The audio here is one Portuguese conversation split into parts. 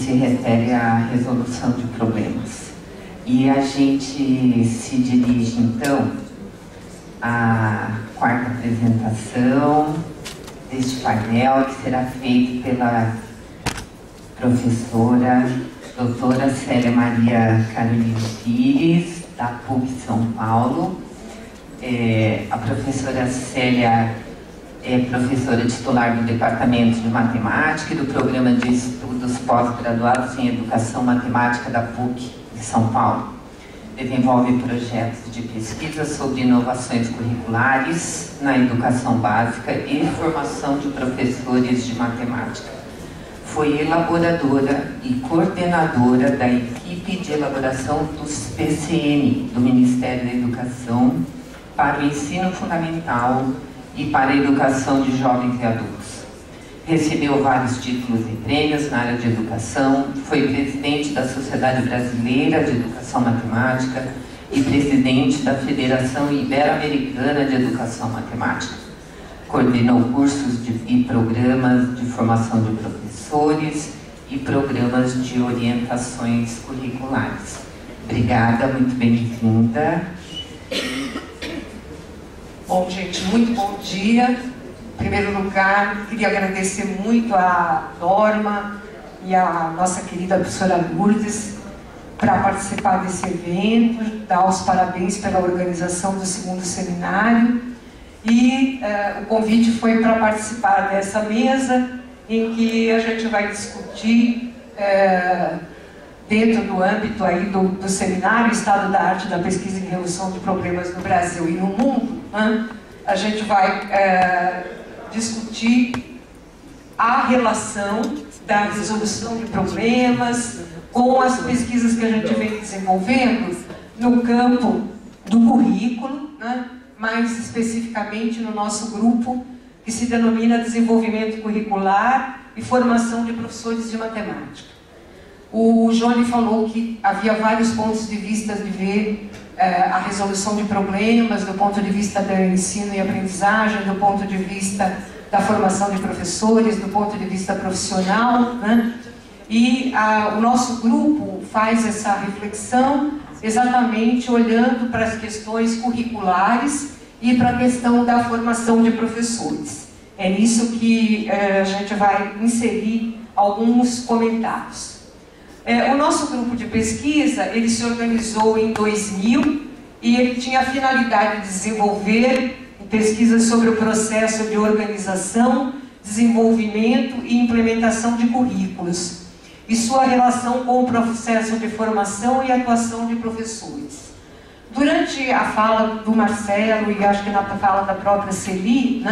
se refere à resolução de problemas. E a gente se dirige, então, à quarta apresentação deste painel, que será feito pela professora doutora Célia Maria Carolina Pires, da PUC São Paulo. A professora Célia é professora titular do Departamento de Matemática e do Programa de Estudos Pós-Graduados em Educação Matemática da PUC de São Paulo. Desenvolve projetos de pesquisa sobre inovações curriculares na educação básica e formação de professores de matemática. Foi elaboradora e coordenadora da equipe de elaboração dos PCN, do Ministério da Educação, para o ensino fundamental e para a educação de jovens e adultos. Recebeu vários títulos e prêmios na área de educação, foi presidente da Sociedade Brasileira de Educação Matemática e presidente da Federação Ibero-Americana de Educação Matemática. Coordenou cursos e programas de formação de professores e programas de orientações curriculares. Obrigada, muito bem-vinda. Bom, gente, muito bom dia. Em primeiro lugar, queria agradecer muito a Norma e a nossa querida professora Lourdes para participar desse evento, dar os parabéns pela organização do segundo seminário. E o convite foi para participar dessa mesa em que a gente vai discutir, dentro do âmbito aí do seminário Estado da Arte da Pesquisa em Resolução de Problemas no Brasil e no Mundo, a gente vai discutir a relação da resolução de problemas com as pesquisas que a gente vem desenvolvendo no campo do currículo, mais especificamente no nosso grupo que se denomina Desenvolvimento Curricular e Formação de Professores de Matemática. O Johnny falou que havia vários pontos de vista de ver a resolução de problemas do ponto de vista do ensino e aprendizagem, do ponto de vista da formação de professores, do ponto de vista profissional, E o nosso grupo faz essa reflexão exatamente olhando para as questões curriculares e para a questão da formação de professores. É nisso que a gente vai inserir alguns comentários. O nosso grupo de pesquisa, ele se organizou em 2000 e ele tinha a finalidade de desenvolver pesquisas sobre o processo de organização, desenvolvimento e implementação de currículos e sua relação com o processo de formação e atuação de professores. Durante a fala do Marcelo e acho que na fala da própria Celi,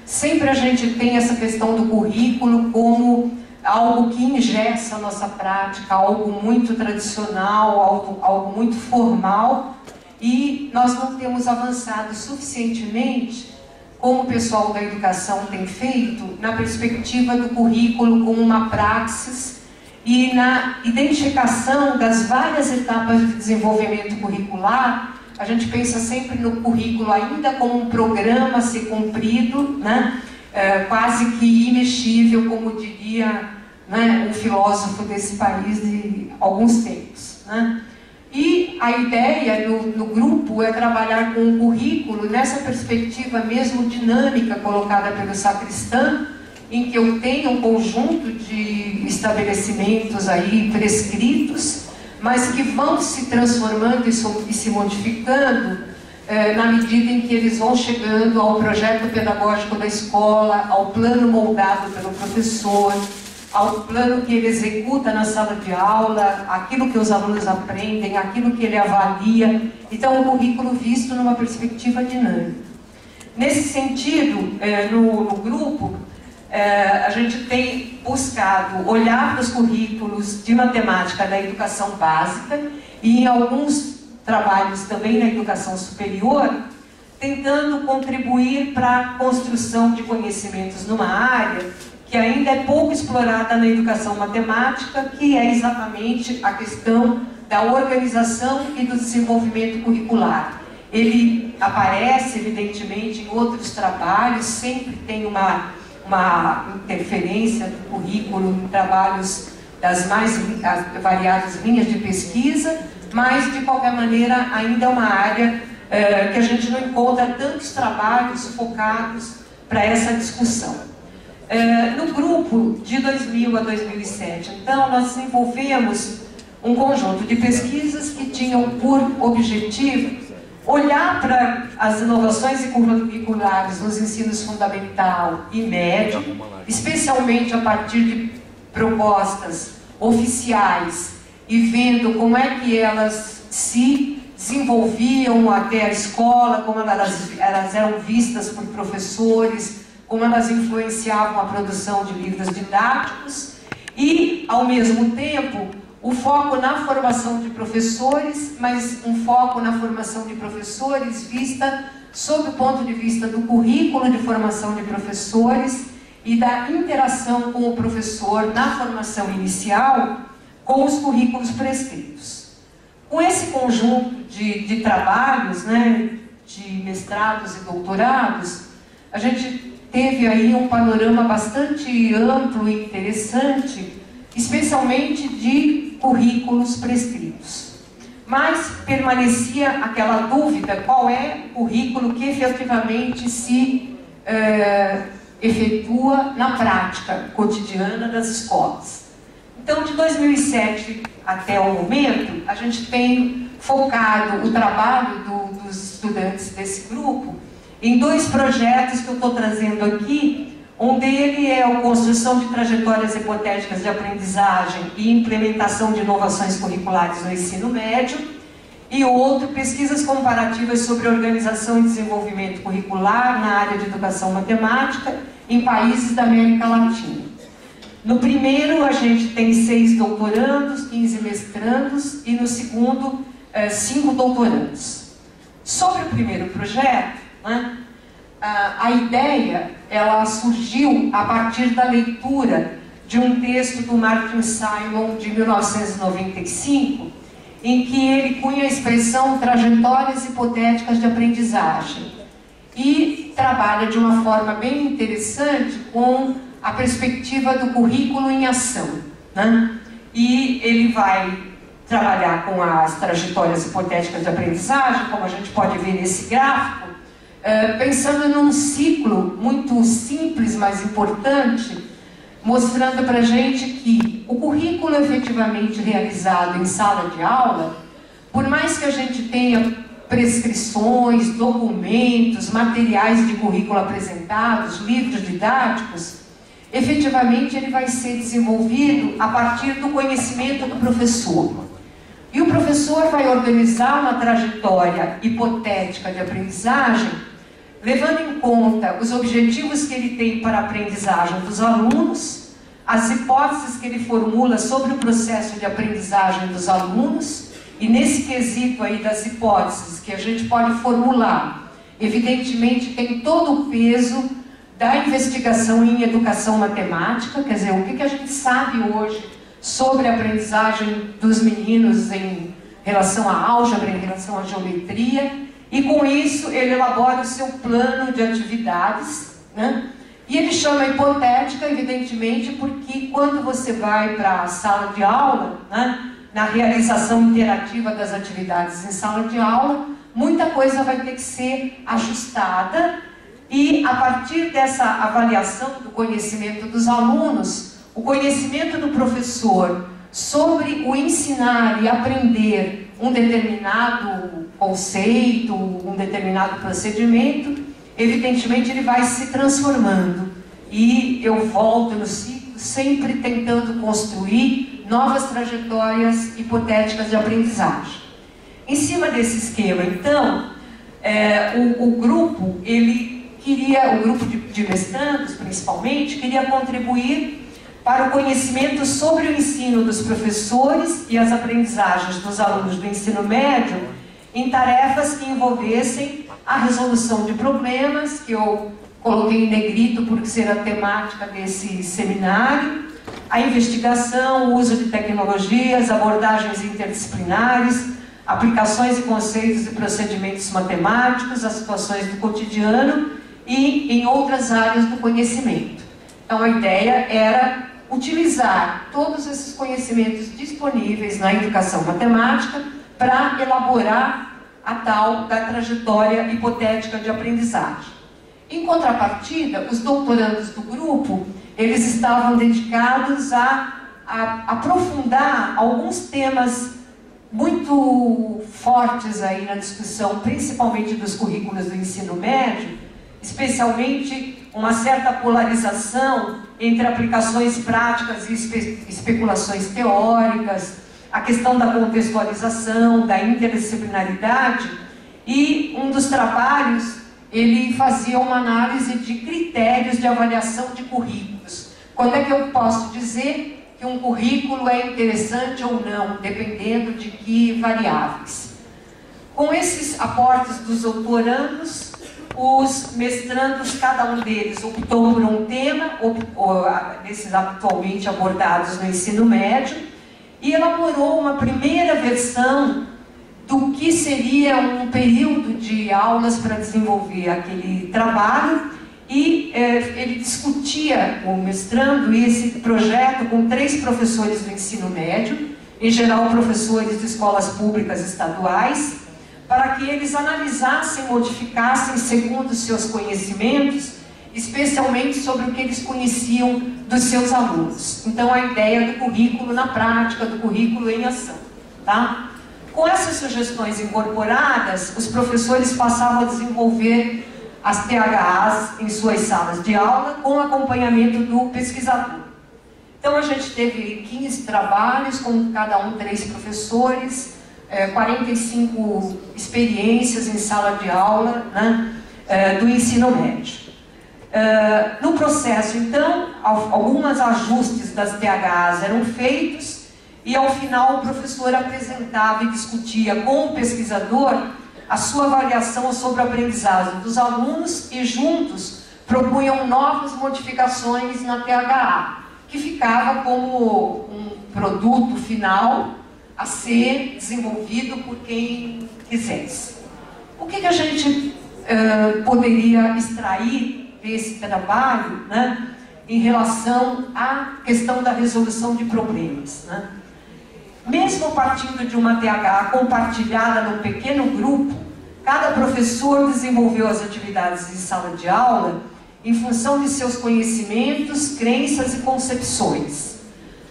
sempre a gente tem essa questão do currículo como algo que engessa a nossa prática, algo muito tradicional, algo muito formal, e nós não temos avançado suficientemente, como o pessoal da educação tem feito, na perspectiva do currículo como uma praxis e na identificação das várias etapas de desenvolvimento curricular. A gente pensa sempre no currículo ainda como um programa a ser cumprido, quase que imexível, como diria um filósofo desse país de alguns tempos. E a ideia no grupo é trabalhar com o currículo nessa perspectiva mesmo dinâmica colocada pelo Sacristã, em que eu tenho um conjunto de estabelecimentos aí prescritos, mas que vão se transformando e se modificando na medida em que eles vão chegando ao projeto pedagógico da escola, ao plano moldado pelo professor, ao plano que ele executa na sala de aula, aquilo que os alunos aprendem, aquilo que ele avalia. Então, o currículo visto numa perspectiva dinâmica. Nesse sentido, no grupo, a gente tem buscado olhar para os currículos de matemática da educação básica e em alguns trabalhos também na educação superior, tentando contribuir para a construção de conhecimentos numa área que ainda é pouco explorada na educação matemática, que é exatamente a questão da organização e do desenvolvimento curricular. Ele aparece, evidentemente, em outros trabalhos, sempre tem uma interferência do currículo em trabalhos das mais variadas linhas de pesquisa, mas, de qualquer maneira, ainda é uma área que a gente não encontra tantos trabalhos focados para essa discussão. No grupo de 2000 a 2007, então, nós desenvolvemos um conjunto de pesquisas que tinham por objetivo olhar para as inovações curriculares nos ensinos fundamental e médio, especialmente a partir de propostas oficiais e vendo como é que elas se desenvolviam até a escola, como elas eram vistas por professores, como elas influenciavam a produção de livros didáticos e, ao mesmo tempo, o foco na formação de professores, mas um foco na formação de professores vista sob o ponto de vista do currículo de formação de professores e da interação com o professor na formação inicial com os currículos prescritos. Com esse conjunto de trabalhos, né, de mestrados e doutorados, a gente teve aí um panorama bastante amplo e interessante, especialmente de currículos prescritos. Mas permanecia aquela dúvida, qual é o currículo que efetivamente se efetua na prática cotidiana das escolas. Então, de 2007 até o momento, a gente tem focado o trabalho dos estudantes desse grupo em dois projetos que eu estou trazendo aqui. Um dele é a construção de trajetórias hipotéticas de aprendizagem e implementação de inovações curriculares no ensino médio, e outro, pesquisas comparativas sobre organização e desenvolvimento curricular na área de educação matemática em países da América Latina. No primeiro, a gente tem 6 doutorandos, 15 mestrandos, e no segundo, 5 doutorandos. Sobre o primeiro projeto, né, a ideia, ela surgiu a partir da leitura de um texto do Martin Simon, de 1995, em que ele punha a expressão trajetórias hipotéticas de aprendizagem e trabalha de uma forma bem interessante com a perspectiva do currículo em ação, né? E ele vai trabalhar com as trajetórias hipotéticas de aprendizagem, como a gente pode ver nesse gráfico, pensando num ciclo muito simples, mas importante, mostrando para a gente que o currículo efetivamente realizado em sala de aula, por mais que a gente tenha prescrições, documentos, materiais de currículo apresentados, livros didáticos, efetivamente ele vai ser desenvolvido a partir do conhecimento do professor. E o professor vai organizar uma trajetória hipotética de aprendizagem, levando em conta os objetivos que ele tem para a aprendizagem dos alunos, as hipóteses que ele formula sobre o processo de aprendizagem dos alunos, e nesse quesito aí das hipóteses que a gente pode formular, evidentemente tem todo o peso da investigação em educação matemática, quer dizer, o que a gente sabe hoje sobre a aprendizagem dos meninos em relação à álgebra, em relação à geometria, e com isso ele elabora o seu plano de atividades, né? E ele chama hipotética, evidentemente, porque quando você vai para a sala de aula, né, na realização interativa das atividades em sala de aula, muita coisa vai ter que ser ajustada, e a partir dessa avaliação do conhecimento dos alunos, o conhecimento do professor sobre o ensinar e aprender um determinado conceito, um determinado procedimento, evidentemente ele vai se transformando. E eu volto no ciclo sempre tentando construir novas trajetórias hipotéticas de aprendizagem. Em cima desse esquema, então, o grupo, o grupo de mestrandos, principalmente, queria contribuir para o conhecimento sobre o ensino dos professores e as aprendizagens dos alunos do ensino médio em tarefas que envolvessem a resolução de problemas, que eu coloquei em negrito por ser a temática desse seminário, a investigação, o uso de tecnologias, abordagens interdisciplinares, aplicações e conceitos e procedimentos matemáticos, as situações do cotidiano e em outras áreas do conhecimento. Então a ideia era utilizar todos esses conhecimentos disponíveis na educação matemática para elaborar a tal da trajetória hipotética de aprendizagem. Em contrapartida, os doutorandos do grupo, eles estavam dedicados a aprofundar alguns temas muito fortes aí na discussão, principalmente dos currículos do ensino médio, especialmente uma certa polarização entre aplicações práticas e especulações teóricas, a questão da contextualização, da interdisciplinaridade, e um dos trabalhos, ele fazia uma análise de critérios de avaliação de currículos. Quando é que eu posso dizer que um currículo é interessante ou não, dependendo de que variáveis? Com esses aportes dos doutorandos, os mestrandos, cada um deles optou por um tema, desses atualmente abordados no ensino médio, e elaborou uma primeira versão do que seria um período de aulas para desenvolver aquele trabalho, e ele discutia, o mestrando, esse projeto com 3 professores do ensino médio, em geral professores de escolas públicas estaduais, para que eles analisassem, modificassem segundo os seus conhecimentos, especialmente sobre o que eles conheciam dos seus alunos. Então, a ideia do currículo na prática, do currículo em ação. Tá? Com essas sugestões incorporadas, os professores passavam a desenvolver as THAs em suas salas de aula, com acompanhamento do pesquisador. Então, a gente teve 15 trabalhos, com cada um 3 professores, 45 experiências em sala de aula, né, do ensino médio. No processo, então, alguns ajustes das THAs eram feitos e, ao final, o professor apresentava e discutia com o pesquisador a sua avaliação sobre a aprendizagem dos alunos e, juntos, propunham novas modificações na THA, que ficava como um produto final a ser desenvolvido por quem quisesse. O que a gente poderia extrair desse trabalho, né, em relação à questão da resolução de problemas, né? Mesmo partindo de uma THA compartilhada num pequeno grupo, cada professor desenvolveu as atividades em sala de aula em função de seus conhecimentos, crenças e concepções.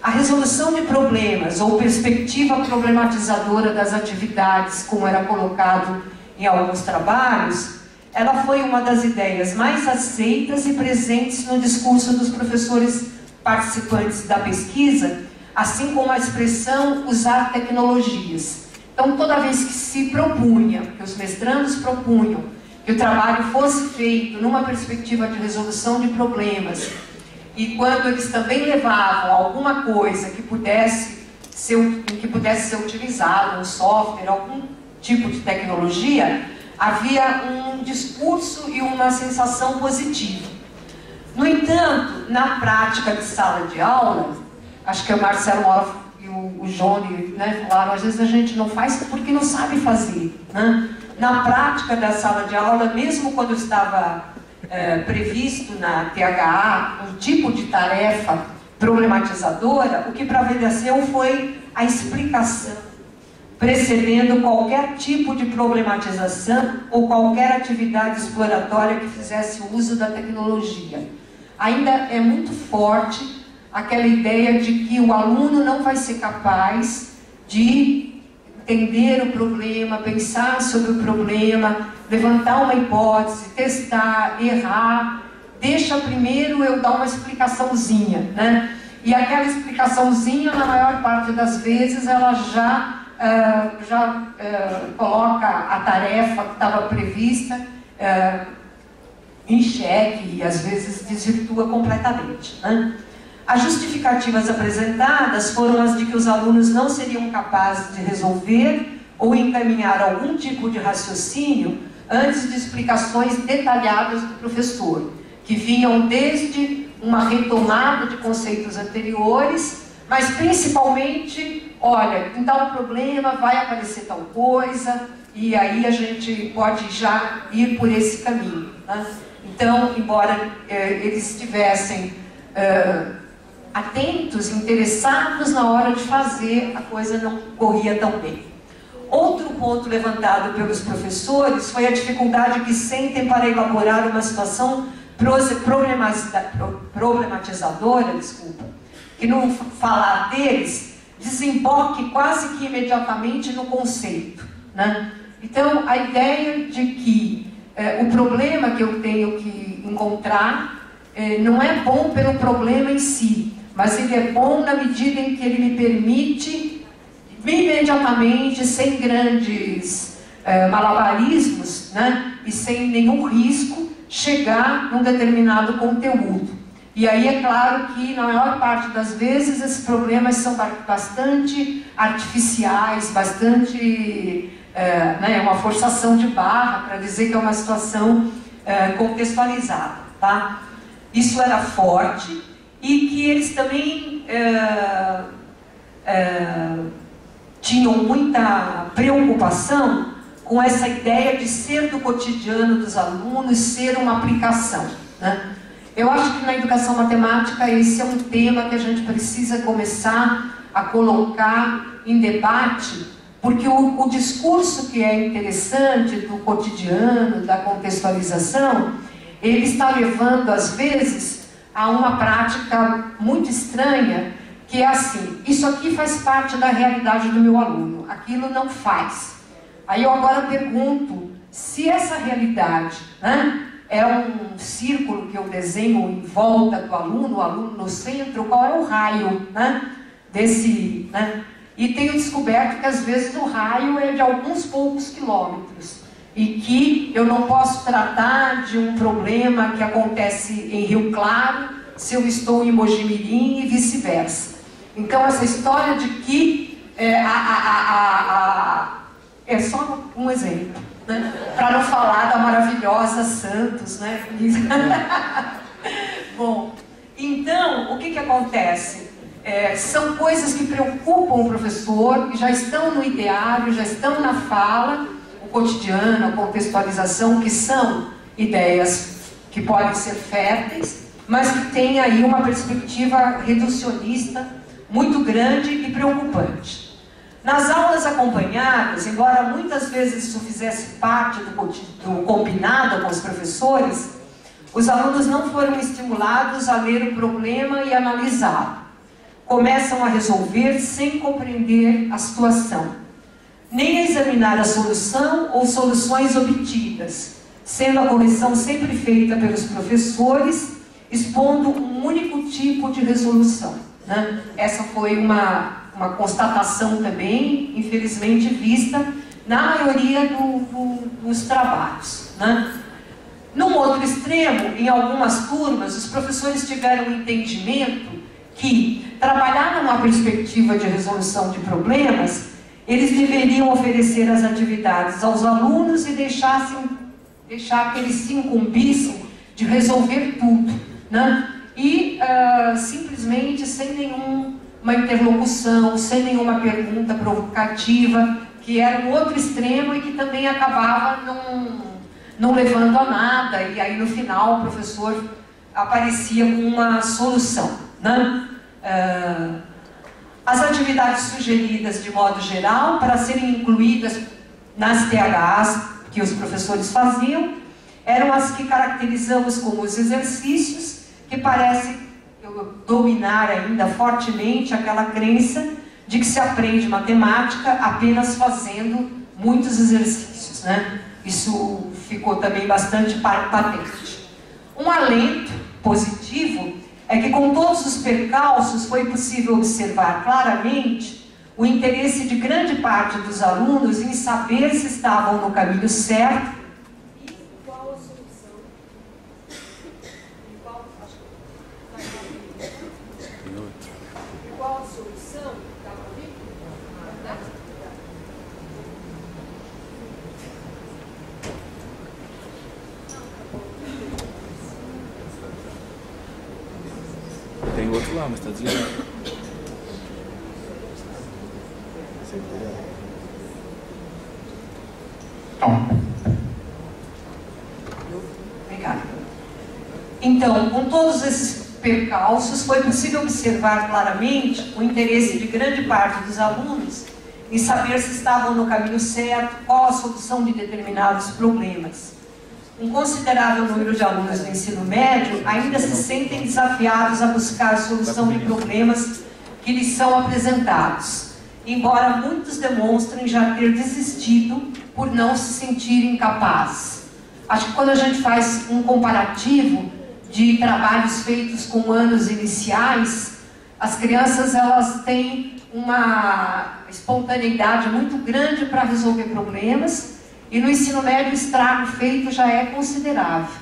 A resolução de problemas ou perspectiva problematizadora das atividades, como era colocado em alguns trabalhos, ela foi uma das ideias mais aceitas e presentes no discurso dos professores participantes da pesquisa, assim como a expressão usar tecnologias. Então, toda vez que se propunha, que os mestrandos propunham, que o trabalho fosse feito numa perspectiva de resolução de problemas, e quando eles também levavam alguma coisa que pudesse ser utilizado, um software, algum tipo de tecnologia, havia um discurso e uma sensação positiva. No entanto, na prática de sala de aula, acho que o Marcelo Mola e o Johnny, né, falaram, às vezes a gente não faz porque não sabe fazer, né? Na prática da sala de aula, mesmo quando estava previsto na THA um tipo de tarefa problematizadora, o que prevaleceu foi a explicação, precedendo qualquer tipo de problematização ou qualquer atividade exploratória que fizesse uso da tecnologia. Ainda é muito forte aquela ideia de que o aluno não vai ser capaz de entender o problema, pensar sobre o problema, levantar uma hipótese, testar, errar. Deixa primeiro eu dar uma explicaçãozinha, né? E aquela explicaçãozinha, na maior parte das vezes, ela já coloca a tarefa que estava prevista em xeque e às vezes desvirtua completamente, né? As justificativas apresentadas foram as de que os alunos não seriam capazes de resolver ou encaminhar algum tipo de raciocínio antes de explicações detalhadas do professor, que vinham desde uma retomada de conceitos anteriores, mas principalmente, olha, em tal problema vai aparecer tal coisa, e aí a gente pode já ir por esse caminho, né? Então, embora eles tivessem atentos, interessados na hora de fazer, a coisa não corria tão bem. Outro ponto levantado pelos professores foi a dificuldade que sentem para elaborar uma situação problematizadora, que no falar deles desemboque quase que imediatamente no conceito, né? Então, a ideia de que o problema que eu tenho que encontrar não é bom pelo problema em si, mas ele é bom na medida em que ele me permite, imediatamente, sem grandes malabarismos, né? E sem nenhum risco, chegar num determinado conteúdo. E aí é claro que, na maior parte das vezes, esses problemas são bastante artificiais, bastante... uma forçação de barra para dizer que é uma situação contextualizada, tá? Isso era forte e que eles também tinham muita preocupação com essa ideia de ser do cotidiano dos alunos, ser uma aplicação, né? Eu acho que na educação matemática esse é um tema que a gente precisa começar a colocar em debate, porque o discurso que é interessante do cotidiano, da contextualização, ele está levando, às vezes, a uma prática muito estranha, que é assim: isso aqui faz parte da realidade do meu aluno, aquilo não faz. Aí eu agora pergunto, se essa realidade, né, é um círculo que eu desenho em volta do aluno, o aluno no centro, qual é o raio, né, desse... né? E tenho descoberto que às vezes o raio é de alguns poucos quilômetros e que eu não posso tratar de um problema que acontece em Rio Claro se eu estou em Mojimirim e vice-versa. Então essa história de que é só um exemplo, né? Para não falar da maravilhosa Santos, né? Bom, então o que acontece? São coisas que preocupam o professor, que já estão no ideário, já estão na fala, o cotidiano, a contextualização, que são ideias que podem ser férteis, mas que têm aí uma perspectiva reducionista muito grande e preocupante. Nas aulas acompanhadas, embora muitas vezes isso fizesse parte do combinado com os professores, os alunos não foram estimulados a ler o problema e analisá-lo. Começam a resolver sem compreender a situação, nem a examinar a solução ou soluções obtidas, sendo a correção sempre feita pelos professores, expondo um único tipo de resolução, né? Essa foi uma constatação também, infelizmente, vista na maioria dos trabalhos, né? Num outro extremo, em algumas turmas, os professores tiveram um entendimento que trabalhar numa perspectiva de resolução de problemas, eles deveriam oferecer as atividades aos alunos e deixar que eles se incumbissem de resolver tudo, né? E simplesmente sem nenhuma interlocução, sem nenhuma pergunta provocativa, que era um outro extremo e que também acabava não levando a nada, e aí no final o professor aparecia com uma solução, né? As atividades sugeridas de modo geral para serem incluídas nas THAs que os professores faziam eram as que caracterizamos como os exercícios, que parecem dominar ainda fortemente aquela crença de que se aprende matemática apenas fazendo muitos exercícios, né? Isso ficou também bastante patente. Um alento positivo é que, com todos os percalços, foi possível observar claramente o interesse de grande parte dos alunos em saber se estavam no caminho certo e qual a solução. Qual a solução? Estava ali? Tem outro lá, mas está desligado. Obrigada. Então, com todos esses percalços, foi possível observar claramente o interesse de grande parte dos alunos em saber se estavam no caminho certo, qual a solução de determinados problemas. Um considerável número de alunos do ensino médio ainda se sentem desafiados a buscar a solução de problemas que lhes são apresentados, embora muitos demonstrem já ter desistido por não se sentirem capazes. Acho que quando a gente faz um comparativo de trabalhos feitos com anos iniciais, as crianças elas têm uma espontaneidade muito grande para resolver problemas, e no ensino médio o estrago feito já é considerável,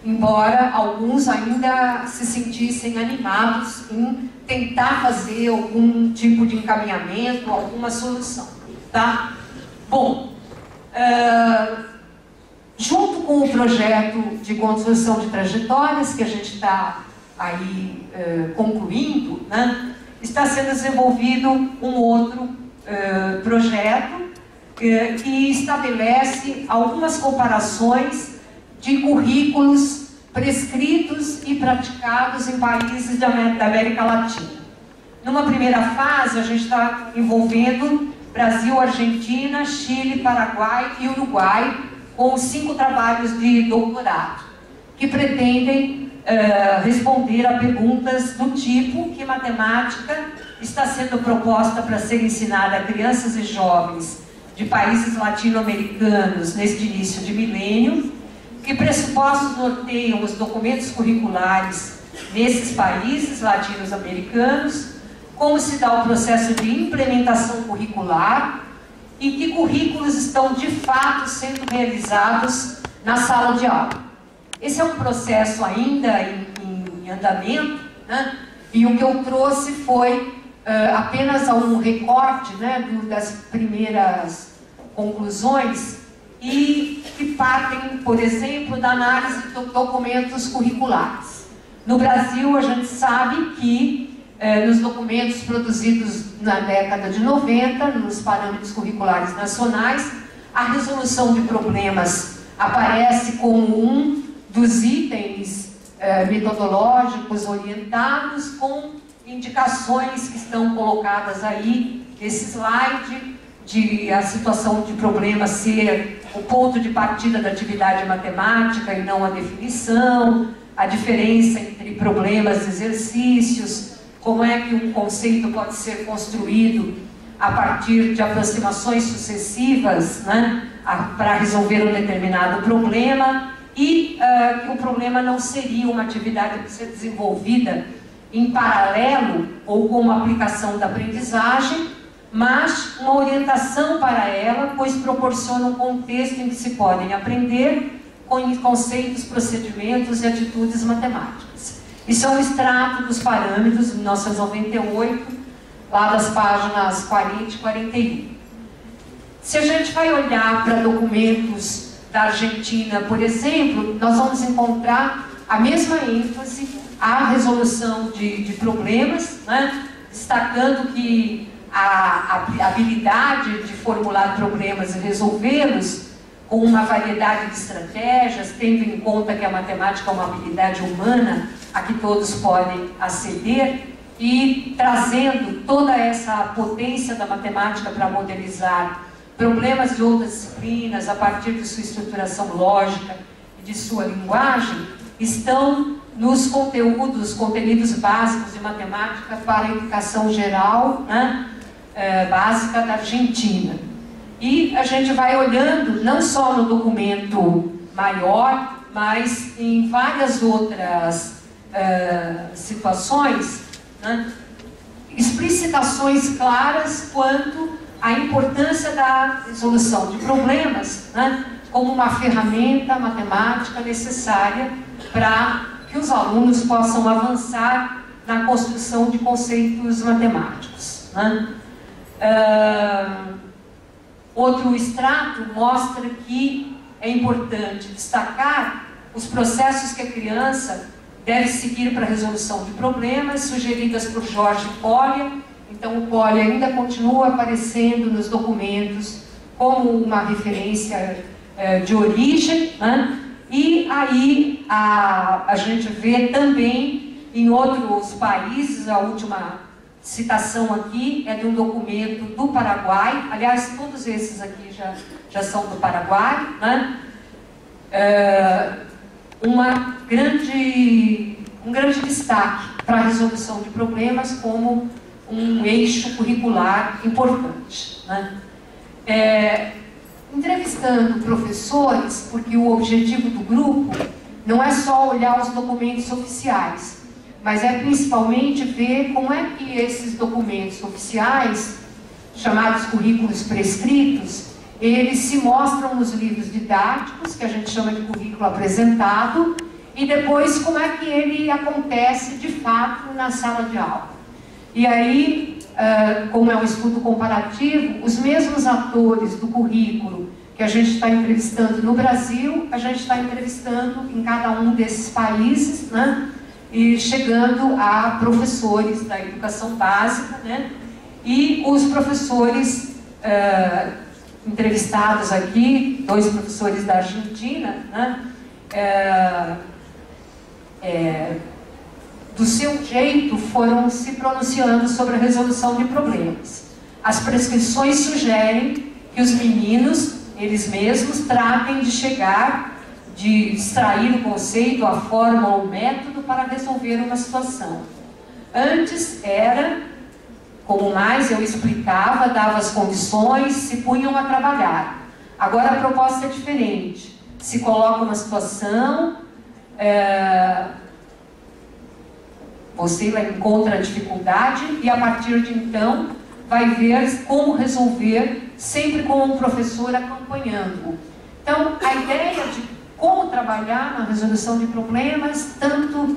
embora alguns ainda se sentissem animados em tentar fazer algum tipo de encaminhamento, alguma solução, tá? Bom, junto com o projeto de construção de trajetórias, que a gente está aí concluindo, né, está sendo desenvolvido um outro projeto que estabelece algumas comparações de currículos prescritos e praticados em países da América Latina. Numa primeira fase, a gente está envolvendo Brasil, Argentina, Chile, Paraguai e Uruguai, com 5 trabalhos de doutorado, que pretendem responder a perguntas do tipo: que matemática está sendo proposta para ser ensinada a crianças e jovens de países latino-americanos neste início de milênio, que pressupostos norteiam os documentos curriculares nesses países latino-americanos, como se dá o processo de implementação curricular e que currículos estão de fato sendo realizados na sala de aula. Esse é um processo ainda em andamento, né? E o que eu trouxe foi apenas um recorte, né, das primeiras conclusões, e que partem, por exemplo, da análise de documentos curriculares. No Brasil, a gente sabe que nos documentos produzidos na década de 90, nos parâmetros curriculares nacionais, a resolução de problemas aparece como um dos itens metodológicos orientados, com indicações que estão colocadas aí nesse slide, de a situação de problema ser o ponto de partida da atividade matemática e não a definição, a diferença entre problemas e exercícios, como é que um conceito pode ser construído a partir de aproximações sucessivas, né, para resolver um determinado problema, e que o problema não seria uma atividade a ser desenvolvida em paralelo ou como aplicação da aprendizagem, mas uma orientação para ela, pois proporciona um contexto em que se podem aprender com conceitos, procedimentos e atitudes matemáticas. Isso é um extrato dos parâmetros de 1998, lá das páginas 40 e 41. Se a gente vai olhar para documentos da Argentina, por exemplo, nós vamos encontrar a mesma ênfase à resolução de problemas, né? Destacando que a habilidade de formular problemas e resolvê-los com uma variedade de estratégias, tendo em conta que a matemática é uma habilidade humana a que todos podem aceder, e trazendo toda essa potência da matemática para modelizar problemas de outras disciplinas a partir de sua estruturação lógica e de sua linguagem, estão nos contenidos básicos de matemática para a educação geral, né, básica da Argentina. E a gente vai olhando não só no documento maior, mas em várias outras situações, né, explicitações claras quanto à importância da resolução de problemas, né, como uma ferramenta matemática necessária para que os alunos possam avançar na construção de conceitos matemáticos, né. Outro extrato mostra que é importante destacar os processos que a criança deve seguir para a resolução de problemas, sugeridas por Jorge Collier. Então, o Collier ainda continua aparecendo nos documentos como uma referência de origem, né? E aí a gente vê também em outros países. A última citação aqui é de um documento do Paraguai. Aliás, todos esses aqui já são do Paraguai, né? Um grande destaque para a resolução de problemas como um eixo curricular importante, né? Entrevistando professores, porque o objetivo do grupo não é só olhar os documentos oficiais, mas é principalmente ver como é que esses documentos oficiais, chamados currículos prescritos, eles se mostram nos livros didáticos, que a gente chama de currículo apresentado, e depois como é que ele acontece de fato na sala de aula. E aí, como é um estudo comparativo, os mesmos atores do currículo que a gente está entrevistando no Brasil, a gente está entrevistando em cada um desses países, né? E chegando a professores da educação básica, né? E os professores entrevistados aqui, 2 professores da Argentina, né? Do seu jeito, foram se pronunciando sobre a resolução de problemas. As prescrições sugerem que os meninos, eles mesmos, tratem de chegar, de extrair o conceito, a forma ou o método para resolver uma situação. Antes era, como mais eu explicava, dava as condições, se punham a trabalhar. Agora a proposta é diferente. Se coloca uma situação, você encontra a dificuldade e a partir de então vai ver como resolver, sempre com um professor acompanhando. Então, a ideia de como trabalhar na resolução de problemas, tanto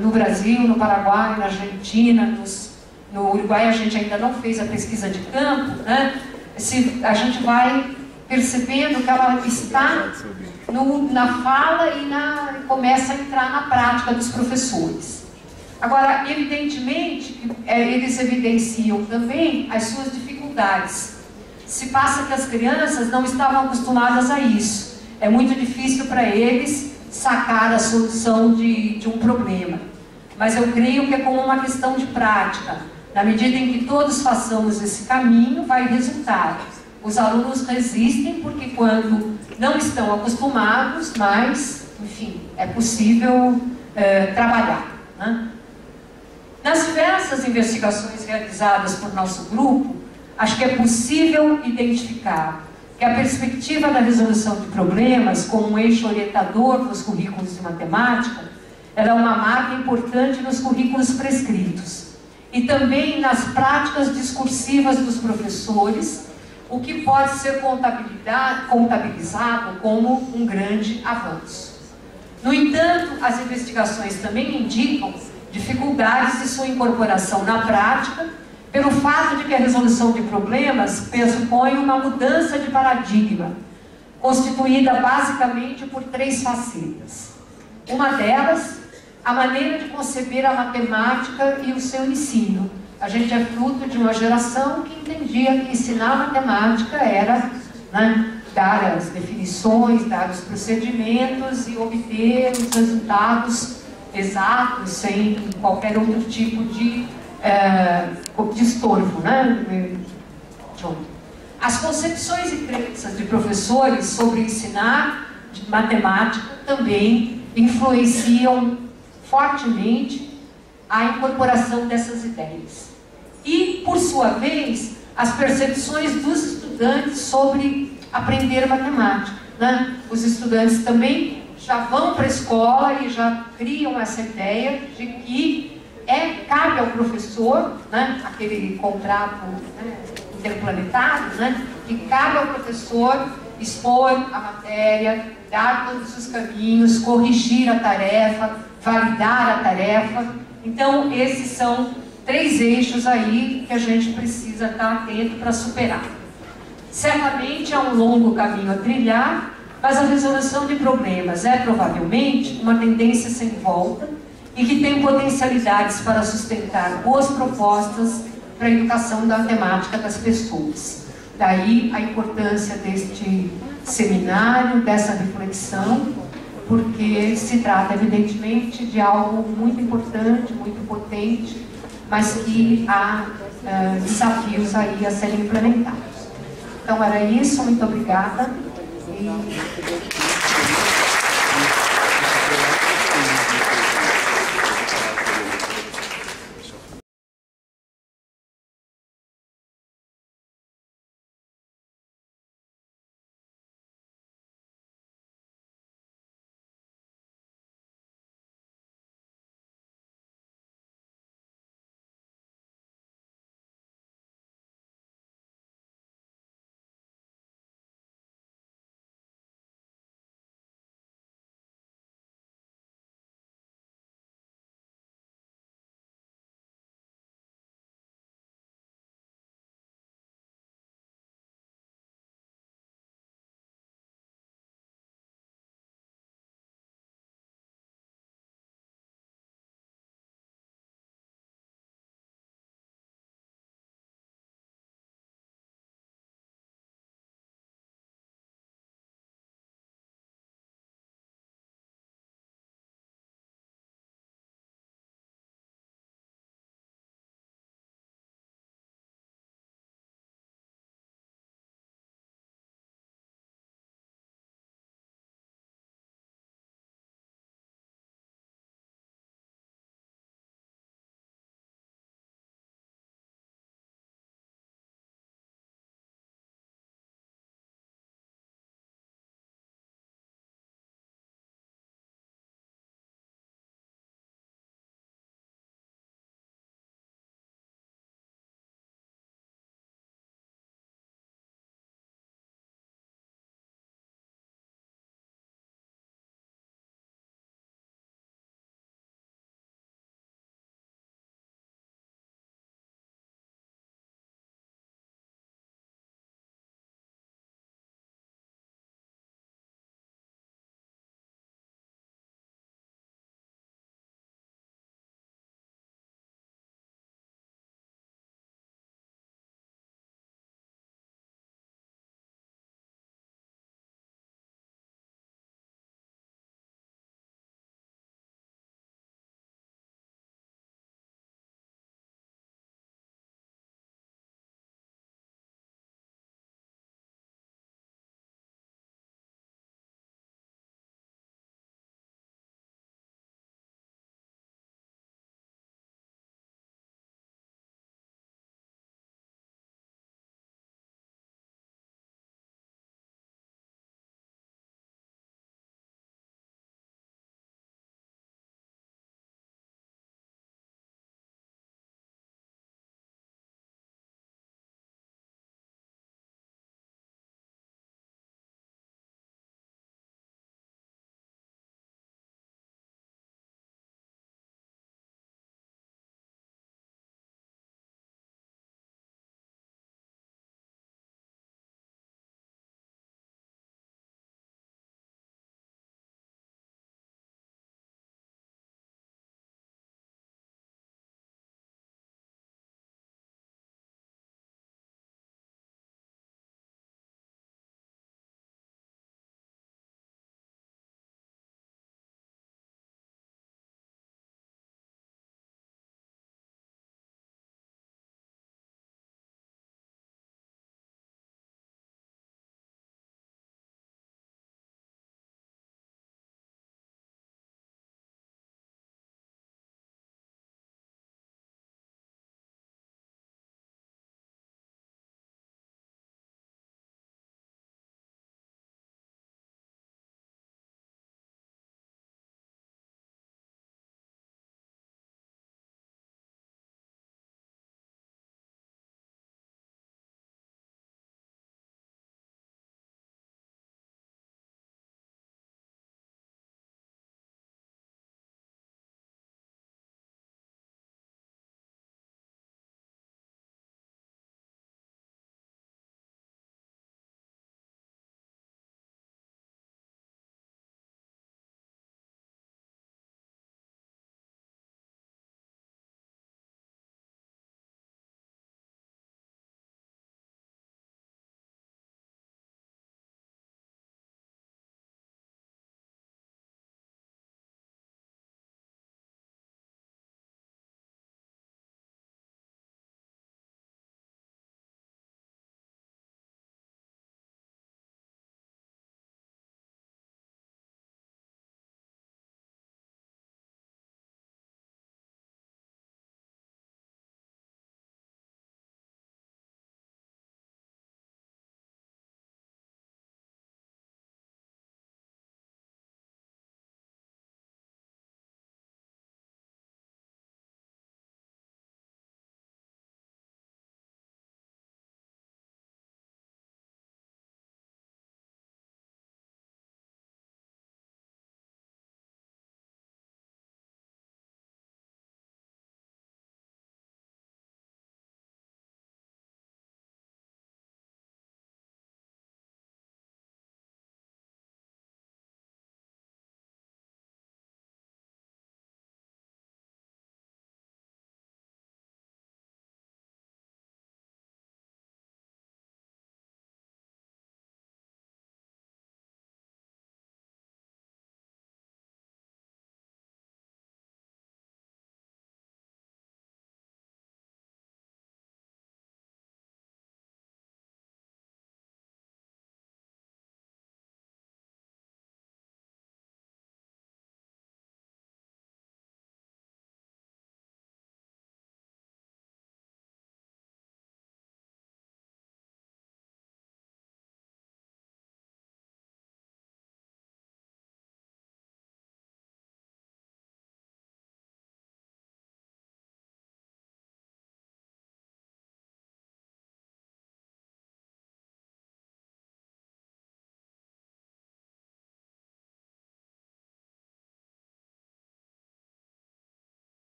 no Brasil, no Paraguai, na Argentina, no Uruguai a gente ainda não fez a pesquisa de campo, né? A gente vai percebendo que ela está na fala e começa a entrar na prática dos professores. Agora, evidentemente, eles evidenciam também as suas dificuldades. Se passa que as crianças não estavam acostumadas a isso. É muito difícil para eles sacar a solução de um problema. Mas eu creio que é como uma questão de prática. Na medida em que todos façamos esse caminho, vai resultar. Os alunos resistem porque quando não estão acostumados, mas, enfim, é possível trabalhar, né? Nas diversas investigações realizadas por nosso grupo, acho que é possível identificar que a perspectiva da resolução de problemas como um eixo orientador nos currículos de matemática, ela é uma marca importante nos currículos prescritos e também nas práticas discursivas dos professores, o que pode ser contabilizado como um grande avanço. No entanto, as investigações também indicam dificuldades de sua incorporação na prática, pelo fato de que a resolução de problemas pressupõe uma mudança de paradigma, constituída basicamente por 3 facetas. Uma delas, a maneira de conceber a matemática e o seu ensino. A gente é fruto de uma geração que entendia que ensinar matemática era, né, dar as definições, dar os procedimentos e obter os resultados exatos, sem qualquer outro tipo de estorvo, né? As concepções e crenças de professores sobre ensinar de matemática também influenciam fortemente a incorporação dessas ideias. E, por sua vez, as percepções dos estudantes sobre aprender matemática, né? Os estudantes também já vão para a escola e já criam essa ideia de que cabe ao professor, né, aquele contrato, né, interplanetário, né, que cabe ao professor expor a matéria, dar todos os caminhos, corrigir a tarefa, validar a tarefa. Então, esses são 3 eixos aí que a gente precisa estar atento para superar. Certamente é um longo caminho a trilhar, mas a resolução de problemas é provavelmente uma tendência sem volta e que tem potencialidades para sustentar boas propostas para a educação da matemática das pessoas. Daí a importância deste seminário, dessa reflexão, porque se trata, evidentemente, de algo muito importante, muito potente, mas que há desafios aí a serem implementados. Então, era isso. Muito obrigada. E...